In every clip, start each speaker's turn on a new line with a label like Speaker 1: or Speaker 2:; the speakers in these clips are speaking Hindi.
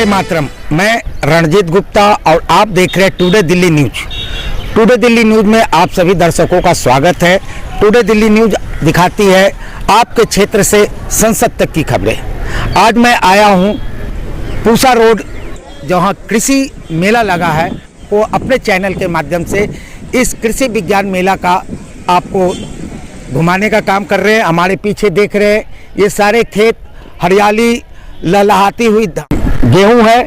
Speaker 1: वंदे मातरम। मैं रणजीत गुप्ता और आप देख रहे हैं today Delhi news. Today Delhi news में आप सभी दर्शकों का स्वागत है। टुडे दिल्ली न्यूज दिखाती है आपके क्षेत्र से संसद तक की खबरें। आज मैं आया हूं पूसा रोड, जहां कृषि मेला लगा है। वो अपने चैनल के माध्यम से इस कृषि विज्ञान मेला का आपको घुमाने का काम कर रहे हैं। हमारे पीछे देख रहे हैं ये सारे खेत, हरियाली, लहलहाती हुई गेहूं है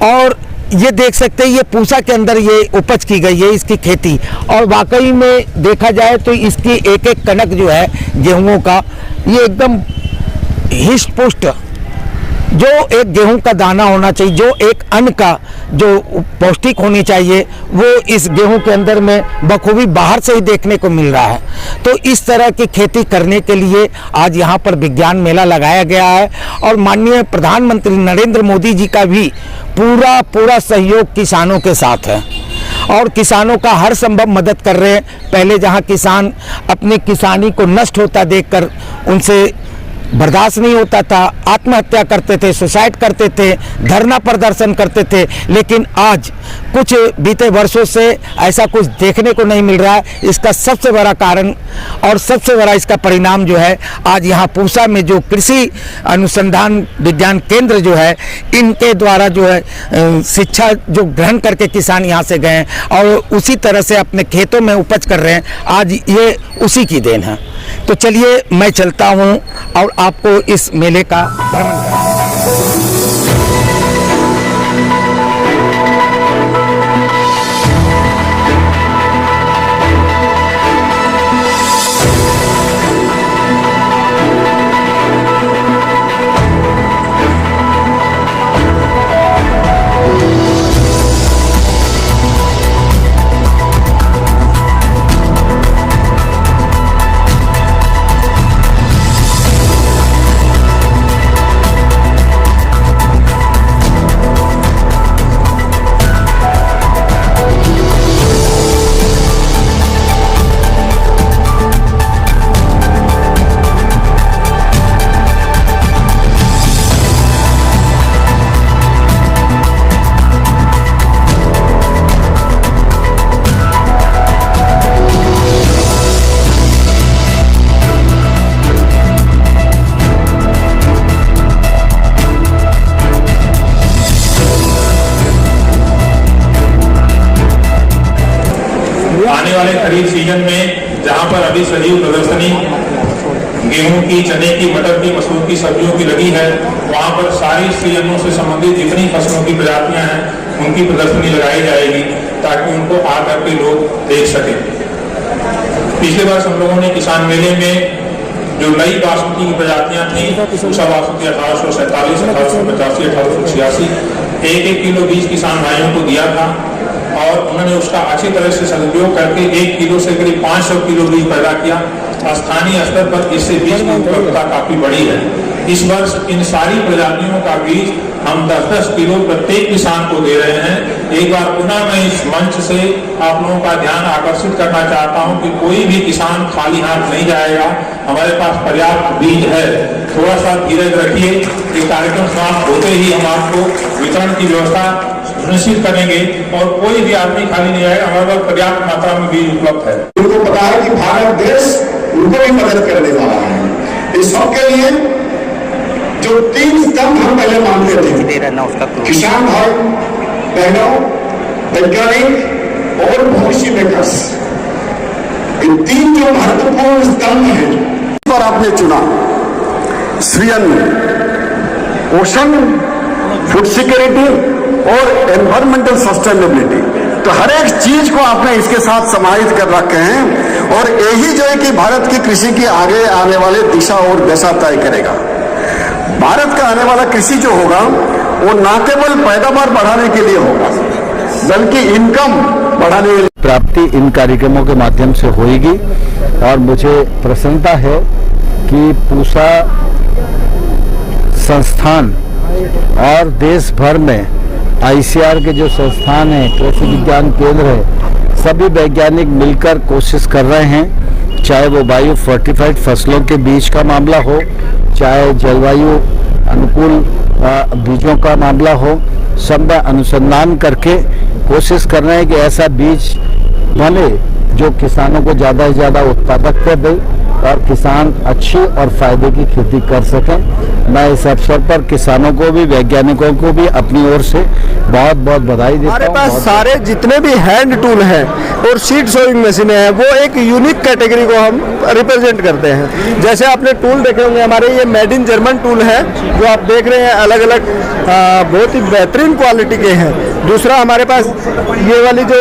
Speaker 1: और ये देख सकते हैं ये पूसा के अंदर ये उपज की गई है इसकी खेती। और वाकई में देखा जाए तो इसकी एक एक कनक जो है गेहूं का, ये एकदम हिष्ट पुष्ट, जो एक गेहूं का दाना होना चाहिए, जो एक अन्न का जो पौष्टिक होनी चाहिए, वो इस गेहूं के अंदर में बखूबी बाहर से ही देखने को मिल रहा है। तो इस तरह की खेती करने के लिए आज यहाँ पर विज्ञान मेला लगाया गया है और माननीय प्रधानमंत्री नरेंद्र मोदी जी का भी पूरा सहयोग किसानों के साथ है और किसानों का हर संभव मदद कर रहे हैं। पहले जहाँ किसान अपनी किसानी को नष्ट होता देखकर उनसे बर्दाश्त नहीं होता था, आत्महत्या करते थे, सुसाइड करते थे, धरना प्रदर्शन करते थे, लेकिन आज कुछ बीते वर्षों से ऐसा कुछ देखने को नहीं मिल रहा है। इसका सबसे बड़ा कारण और सबसे बड़ा इसका परिणाम जो है, आज यहाँ पूसा में जो कृषि अनुसंधान विज्ञान केंद्र जो है, इनके द्वारा जो है शिक्षा जो ग्रहण करके किसान यहाँ से गए और उसी तरह से अपने खेतों में उपज कर रहे हैं। आज ये उसी की देन है। तो चलिए मैं चलता हूँ और आपको इस मेले का भ्रमण कराऊंगा।
Speaker 2: आने वाले खरीफ सीजन में जहां पर अभी सजीव प्रदर्शनी गेहूं की, चने की, मटर की, मसूर की, सब्जियों की लगी है, वहां पर सारी सीजनों से संबंधित जितनी फसलों की प्रजातियां हैं उनकी प्रदर्शनी लगाई जाएगी ताकि उनको आकर के लोग देख सकें। पिछले वर्ष हम लोगों ने किसान मेले में जो नई बासमती की प्रजातियां थी, पूसा बासमती 1847, 1885, 1886, 1-1 किलो बीज किसान भाइयों को दिया था और उन्होंने उसका अच्छी तरह से सदुपयोग करके 1 किलो से करीब 500 किलो बीज पैदा किया। स्थानीय स्तर पर इससे बीज की उपलब्धता काफी बढ़ी है। इस वर्ष इन सारी प्रजातियों का बीज हम 10-10 किलो प्रत्येक किसान को दे रहे हैं। एक बार पुनः मैं इस मंच से आप लोगों का ध्यान आकर्षित करना चाहता हूं कि कोई भी किसान खाली हाथ नहीं जाएगा। हमारे पास पर्याप्त बीज है, थोड़ा सा धीरज रखिए। ये कार्यक्रम समाप्त होते ही हम आपको वितरण की व्यवस्था सुनिश्चित करेंगे और कोई भी आदमी खाली नहीं आएगा। हमारे पास पर्याप्त मात्रा में बीज उपलब्ध है।
Speaker 3: उनको पता है कि भारत देश उनको भी मदद करने वाला है। इस सबके लिए जो 3 स्तंभ हम पहले मानते थे, किसान भाई बहनों, वैज्ञानिक और भविष्य मेकर्स, इन 3 जो महत्वपूर्ण स्तंभ हैं पर आपने चुना श्रीअन्न, पोषण, फूड सिक्योरिटी और एनवायरमेंटल सस्टेनेबिलिटी। तो हर एक चीज को आपने इसके साथ समाहित कर रखे हैं और यही जो है कि भारत की कृषि की आगे आने वाले दिशा और दशा तय करेगा। भारत का आने वाला कृषि जो होगा वो न केवल पैदावार बढ़ाने के लिए होगा बल्कि इनकम बढ़ाने के लिए
Speaker 4: प्राप्ति इन कार्यक्रमों के माध्यम से होगी। और मुझे प्रसन्नता है कि पूसा संस्थान और देश भर में आईसीआर के जो संस्थान हैं, कृषि विज्ञान केंद्र है, सभी वैज्ञानिक मिलकर कोशिश कर रहे हैं। चाहे वो बायो फोर्टिफाइड फसलों के बीज का मामला हो, चाहे जलवायु अनुकूल बीजों का मामला हो, सब में अनुसंधान करके कोशिश कर रहे हैं कि ऐसा बीज बने जो किसानों को ज़्यादा से ज़्यादा उत्पादकता दे और किसान अच्छी और फायदे की खेती कर सकें। मैं इस अवसर पर किसानों को भी, वैज्ञानिकों को भी अपनी ओर से बहुत बहुत बधाई देता हूं।
Speaker 5: हमारे पास सारे जितने भी हैंड टूल हैं और सीड सोइंग मशीनें हैं वो एक यूनिक कैटेगरी को हम रिप्रेजेंट करते हैं। जैसे आपने टूल देखे होंगे, हमारे ये मेड इन जर्मन टूल है जो आप देख रहे हैं, अलग अलग बहुत ही बेहतरीन क्वालिटी के हैं। दूसरा हमारे पास ये वाली जो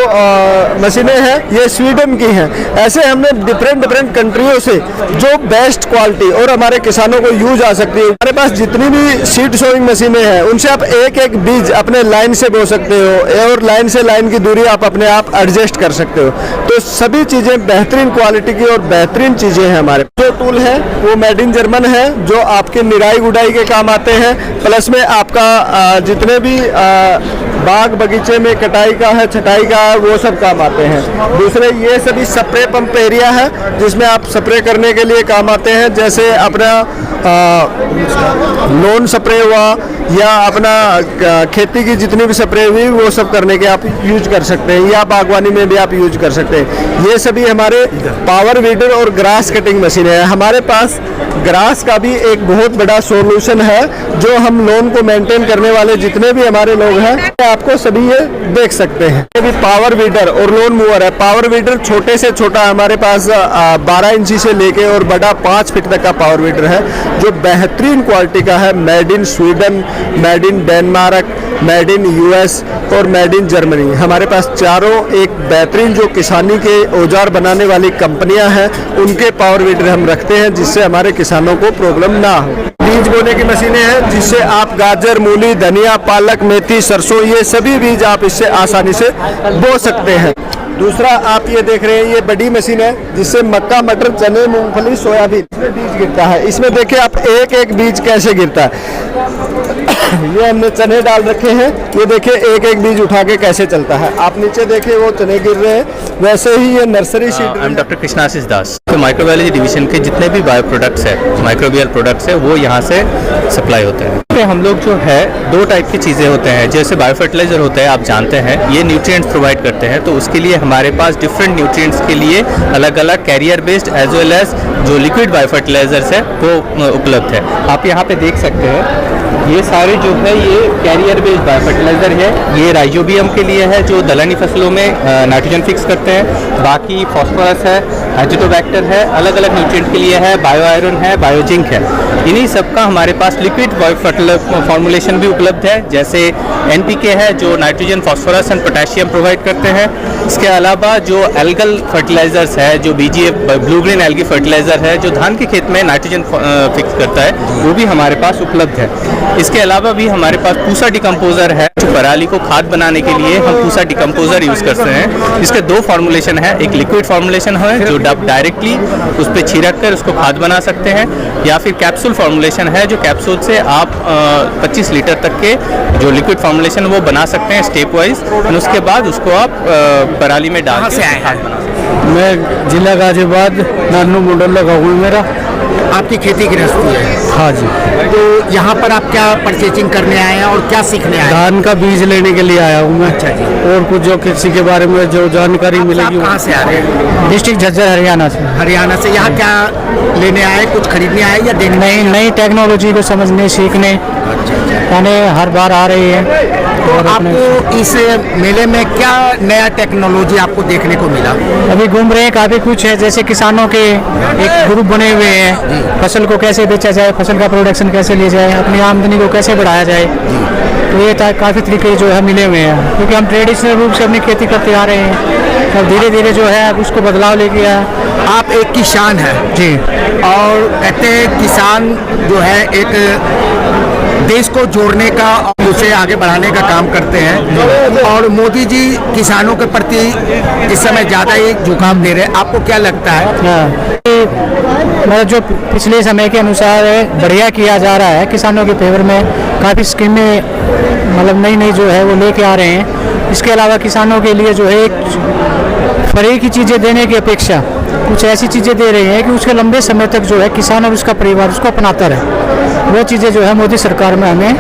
Speaker 5: मशीनें हैं ये स्वीडन की हैं। ऐसे हमने डिफरेंट कंट्रियों से जो बेस्ट क्वालिटी और हमारे किसानों को यूज आ सकती है। हमारे पास जितनी भी सीड सोइंग मशीनें हैं उनसे आप एक एक बीज अपने लाइन से बो सकते हो और लाइन से लाइन की दूरी आप अपने आप एडजस्ट कर सकते हो। तो सभी चीज़ें बेहतरीन क्वालिटी की और बेहतरीन चीज़ें हैं। हमारे जो टूल है वो मेड इन जर्मन है जो आपके निराई गुडाई के काम आते हैं, प्लस में आपका जितने भी बाग बगीचे में कटाई का है, छटाई का है, वो सब काम आते हैं। दूसरे ये सभी स्प्रे पंप एरिया है जिसमें आप स्प्रे करने के लिए काम आते हैं। जैसे अपना लॉन स्प्रे हुआ या अपना खेती की जितनी भी स्प्रे हुई वो सब करने के आप यूज कर सकते हैं, या बागवानी में भी आप यूज कर सकते हैं। ये सभी हमारे पावर वीडर और ग्रास कटिंग मशीन है। हमारे पास ग्रास का भी एक बहुत बड़ा सॉल्यूशन है जो हम लॉन को मेंटेन करने वाले जितने भी हमारे लोग हैं आपको सभी ये देख सकते हैं। ये भी पावर वीडर और लॉन मूवर है। पावर वीडर छोटे से छोटा हमारे पास 12 इंची से लेके और बड़ा 5 फीट तक का पावर वीडर है जो बेहतरीन क्वालिटी का है। Made in Sweden, made in Denmark, made in US और मेड इन जर्मनी। हमारे पास चारों एक बेहतरीन जो किसानी के औजार बनाने वाली कंपनियां हैं उनके पावर वीडर हम रखते हैं जिससे हमारे किसानों को प्रॉब्लम ना हो। बीज बोने की मशीनें हैं जिससे आप गाजर, मूली, धनिया, पालक, मेथी, सरसों ये सभी बीज आप इससे आसानी से बो सकते हैं। दूसरा आप ये देख रहे हैं ये बड़ी मशीन है जिससे मक्का, मटर, चने, मूंगफली, सोयाबीन इसमें बीज गिरता है। इसमें देखिए आप एक एक बीज कैसे गिरता है। ये हमने चने डाल रखे हैं, ये देखिए एक एक बीज उठा के कैसे चलता है। आप नीचे देखिए वो चने गिर रहे हैं, वैसे ही ये nursery seed.
Speaker 6: I am doctor Krishnashish Das. तो माइक्रोबायोलॉजी डिवीजन के जितने भी बायो प्रोडक्ट्स है, माइक्रोबियल प्रोडक्ट्स है, वो यहाँ से सप्लाई होते हैं। हम लोग जो है 2 टाइप की चीज़ें होते हैं। जैसे बायो फर्टिलाइजर होता है, आप जानते हैं ये न्यूट्रिएंट्स प्रोवाइड करते हैं, तो उसके लिए हमारे पास डिफरेंट न्यूट्रिएंट्स के लिए अलग अलग carrier based as well as जो लिक्विड बायो फर्टिलाइजर्स है वो उपलब्ध है। आप यहाँ पे देख सकते हैं ये सारे जो है ये कैरियर बेस्ड बायो फर्टिलाइजर है। ये राइजोबियम के लिए है जो दलहनी फसलों में नाइट्रोजन फिक्स करते हैं। बाकी फॉस्फोरस है, एजिटोबैक्टर है, अलग अलग न्यूट्रिएंट के लिए है, बायो आयरन है, बायोजिंक है। इन्हीं सब का हमारे पास लिक्विड बायो फॉर्मुलेशन भी उपलब्ध है। जैसे एनपीके है जो nitrogen, phosphorus and potassium provide करते हैं। इसके अलावा जो एल्गल फर्टिलाइजर्स है, जो BGF blue green algae fertiliser है जो धान के खेत में नाइट्रोजन फिक्स करता है, वो भी हमारे पास उपलब्ध है। इसके अलावा भी हमारे पास पूसा डिकम्पोजर है जो पराली को खाद बनाने के लिए हम पूसा डिकम्पोजर यूज़ करते हैं। इसके 2 फॉर्मुलेशन है, एक लिक्विड फॉर्मुलेशन है जो डायरेक्टली उस पर छिड़क कर उसको खाद बना सकते हैं, या फिर कैप्सूल फॉर्मुलेशन है जो कैप्सूल से आप 25 लीटर तक के जो लिक्विड फॉर्मुलेशन वो बना सकते हैं स्टेप वाइज। उसके बाद उसको आप पराली में डाल के खाद बना सकते हैं।
Speaker 4: मैं जिला गाजियाबाद नानू मंडल लगा हूँ मेरा।
Speaker 1: आपकी खेती गृहस्थी है?
Speaker 4: हाँ जी।
Speaker 1: तो यहाँ पर आप क्या परचेजिंग करने आए हैं और क्या सीखने आए हैं?
Speaker 4: धान का बीज लेने के लिए आया हूँ मैं।
Speaker 1: अच्छा जी।
Speaker 4: और कुछ जो कृषि के बारे में जो जानकारी मिलेगी।
Speaker 1: कहाँ से आ रहे हैं?
Speaker 4: डिस्ट्रिक्ट झज्जर हरियाणा से।
Speaker 1: हरियाणा से। यहाँ क्या लेने आए, कुछ खरीदने आए या देने?
Speaker 4: नई टेक्नोलॉजी को समझने, सीखने यानी हर बार आ रही है।
Speaker 1: तो आपको इस मेले में क्या नया टेक्नोलॉजी आपको देखने को मिला?
Speaker 4: अभी घूम रहे हैं, काफ़ी कुछ है। जैसे किसानों के एक ग्रुप बने हुए हैं, फसल को कैसे बेचा जाए, फसल का प्रोडक्शन कैसे लिया जाए, अपनी आमदनी को कैसे बढ़ाया जाए। तो ये काफ़ी तरीके जो है मिले हुए हैं, क्योंकि हम ट्रेडिशनल रूप से अपनी खेती करते आ रहे हैं। अब धीरे धीरे जो है उसको बदलाव लेके आया।
Speaker 1: आप एक किसान हैं
Speaker 4: जी,
Speaker 1: और कहते हैं किसान जो है एक देश को जोड़ने का और उसे आगे बढ़ाने का काम करते हैं, और मोदी जी किसानों के प्रति इस समय ज़्यादा ही झुकाव दे रहे हैं। आपको क्या लगता है?
Speaker 4: मतलब जो पिछले समय के अनुसार बढ़िया किया जा रहा है किसानों के फेवर में, काफ़ी स्कीमें मतलब नई नई जो है वो लेके आ रहे हैं। इसके अलावा किसानों के लिए जो है एक फ्री की चीज़ें देने की अपेक्षा कुछ ऐसी चीज़ें दे रही हैं कि उसके लंबे समय तक जो है किसान और उसका परिवार उसको अपनाता रहे।
Speaker 7: वो चीज़ें जो है मोदी सरकार में हमें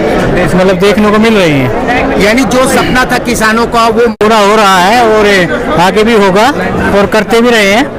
Speaker 7: मतलब देखने को मिल रही हैं।
Speaker 1: यानी जो सपना था किसानों का वो
Speaker 7: पूरा हो रहा है और आगे भी होगा और करते भी रहे हैं।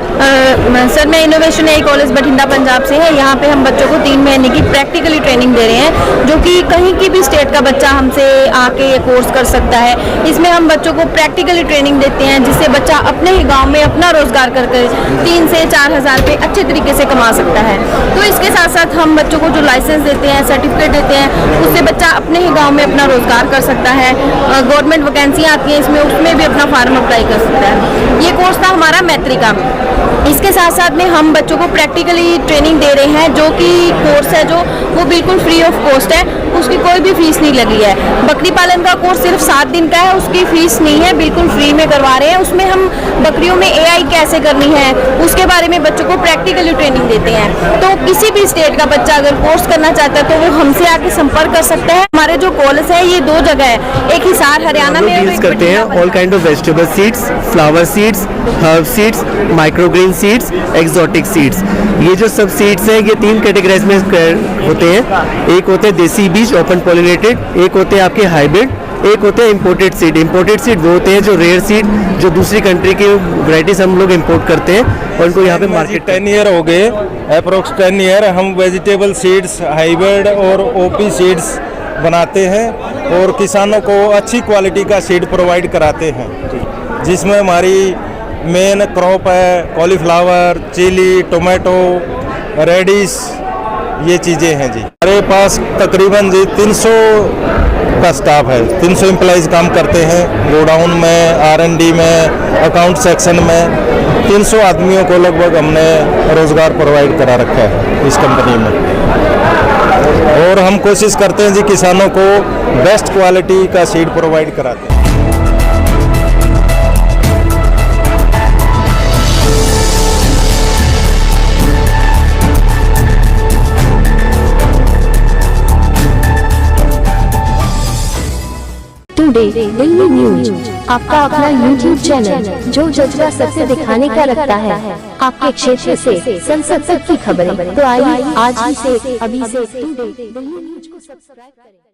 Speaker 8: सर मैं इनोवेशन ए कॉलेज बठिंडा पंजाब से है। यहाँ पे हम बच्चों को 3 महीने की प्रैक्टिकली ट्रेनिंग दे रहे हैं, जो कि कहीं की भी स्टेट का बच्चा हमसे आके ये कोर्स कर सकता है। इसमें हम बच्चों को प्रैक्टिकली ट्रेनिंग देते हैं, जिससे बच्चा अपने ही गांव में अपना रोजगार करके 3 से 4 हज़ार रुपये अच्छे तरीके से कमा सकता है। तो इसके साथ साथ हम बच्चों को जो लाइसेंस देते हैं, सर्टिफिकेट देते हैं, उससे बच्चा अपने ही गाँव में अपना रोजगार कर सकता है। गवर्नमेंट वैकेंसियाँ आती हैं इसमें, उसमें भी अपना फार्म अप्लाई कर सकता है। ये कोर्स था हमारा मैत्री का। इसके साथ साथ में हम बच्चों को प्रैक्टिकली ट्रेनिंग दे रहे हैं, जो कि कोर्स है जो वो बिल्कुल फ्री ऑफ कॉस्ट है, उसकी कोई भी फीस नहीं लगी है। बकरी पालन का कोर्स सिर्फ 7 दिन का है, उसकी फीस नहीं है, बिल्कुल फ्री में करवा रहे हैं। उसमें हम बकरियों में AI कैसे करनी है उसके बारे में बच्चों को प्रैक्टिकली ट्रेनिंग देते हैं। तो किसी भी स्टेट का बच्चा अगर कोर्स करना चाहता है तो वो हमसे आके संपर्क कर सकता है। हमारे जो कॉलेज है ये 2 जगह है, एक हिसार हरियाणा में
Speaker 5: डील्स करते हैं all kind of vegetable seeds, flower seeds, herb seeds, microgreen seeds, exotic seeds. ये जो सब सीड्स हैं ये 3 कैटेगरीज में होते हैं। एक होते हैं देसी बीज ओपन पॉलिनेटेड, एक होते हैं आपके हाइब्रिड, एक होते हैं इम्पोर्टेड सीड। इम्पोर्टेड सीड वो होते हैं जो रेयर सीड, जो दूसरी कंट्री की वैरायटीज हम लोग इम्पोर्ट करते हैं और उनको यहाँ पे मार्केट
Speaker 9: 10 ईयर हो गए, अप्रोक्स 10 ईयर हम वेजिटेबल सीड्स, हाइब्रिड और OP सीड्स बनाते हैं और किसानों को अच्छी क्वालिटी का सीड प्रोवाइड कराते हैं, जिसमें हमारी मेन क्रॉप है कॉलीफ्लावर, चिली, टोमेटो, रेडिश, ये चीज़ें हैं जी। हमारे पास तकरीबन जी 300 का स्टाफ है, 300 एम्प्लॉइज़ काम करते हैं गोडाउन में, R&D में, अकाउंट सेक्शन में। 300 आदमियों को लगभग हमने रोज़गार प्रोवाइड करा रखा है इस कंपनी में। और हम कोशिश करते हैं जी किसानों को बेस्ट क्वालिटी का सीड प्रोवाइड कराते हैं।
Speaker 10: टुडे दिल्ली न्यूज आपका अपना YouTube चैनल जो जज्बा सत्य दिखाने का रखता है। आपके क्षेत्र से संसद तक की खबरें। तो आइए आज ही से अभी से टुडे दिल्ली न्यूज को सब्सक्राइब करें।